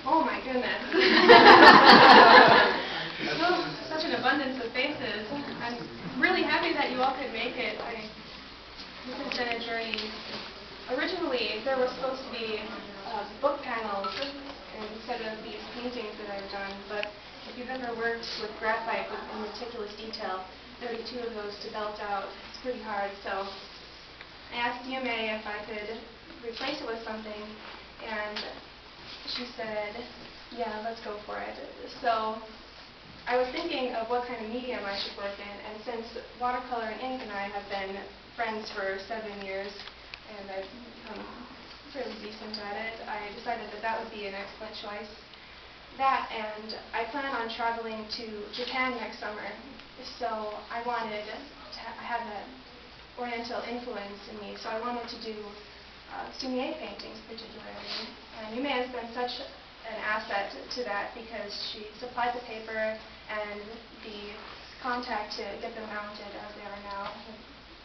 Oh my goodness. Such an abundance of faces. I'm really happy that you all could make it. This has been a journey. Originally, there were supposed to be book panels instead of these paintings that I've done, but if you've ever worked with graphite in meticulous detail, 32 of those to belt out, it's pretty hard. So I asked Yume if I could replace it with something, and she said, yeah, let's go for it. So I was thinking of what kind of medium I should work in, and since watercolor and ink and I have been friends for 7 years, and I've become fairly decent at it, I decided that that would be an excellent choice. That, and I plan on traveling to Japan next summer, so I wanted to have that Oriental influence in me, so I wanted to do Sumier paintings particularly. And Yume has been such an asset to that because she supplied the paper and the contact to get them mounted as they are now.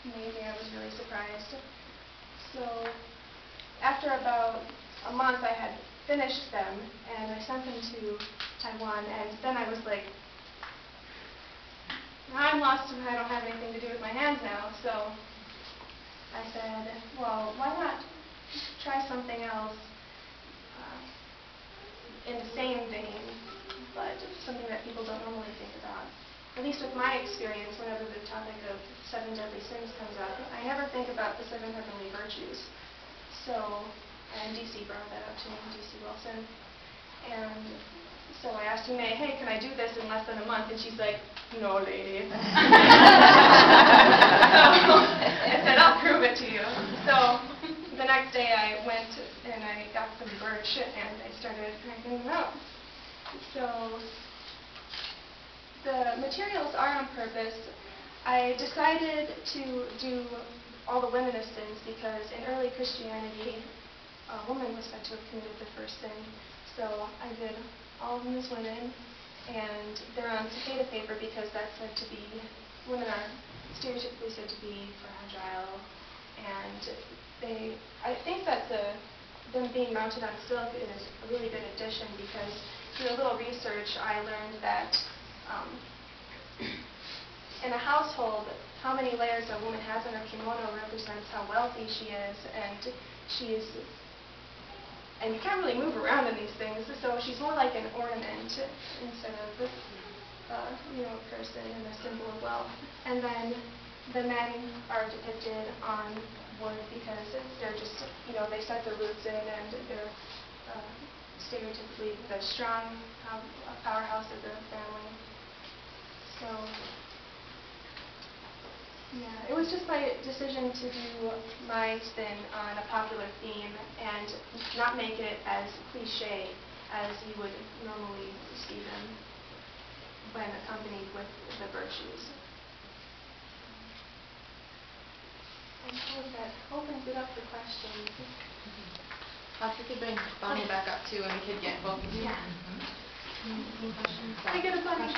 Maybe I was really surprised. So after about a month I had finished them and I sent them to Taiwan, and then I was like, I'm lost and I don't have anything to do with my hands now. So I said, well, why not try something else in the same vein, but something that people don't normally think about. At least with my experience, whenever the topic of 7 deadly sins comes up, I never think about the 7 heavenly virtues. So, and DC brought that up to me, DC Wilson. And so I asked Yume, hey, can I do this in less than a month? And she's like, no, lady. So I said, I'll prove it to you. So the next day I went and I got some birch and I started cranking them out. So the materials are on purpose. I decided to do all the women of sins because in early Christianity, a woman was said to have committed the first sin. So I did all of them as women, and they're on taffeta paper because that's said to be, women are stereotypically said to be fragile, and I think that them being mounted on silk is a really good addition because through a little research I learned that in a household, how many layers a woman has in her kimono represents how wealthy she is, and and you can't really move around in these things, so she's more like an ornament instead of a person and a symbol of wealth. And then the men are depicted on wood because they're just, they set their roots in and they're stereotypically the strong powerhouse of the family. So yeah, it was just my decision to do my spin on a popular theme and not make it as cliche as you would normally see them when accompanied with the virtues. I suppose that opens it up for questions. If you could bring Bonnie back up too, and we could get both of you. Yeah. Any questions? I get a bunny.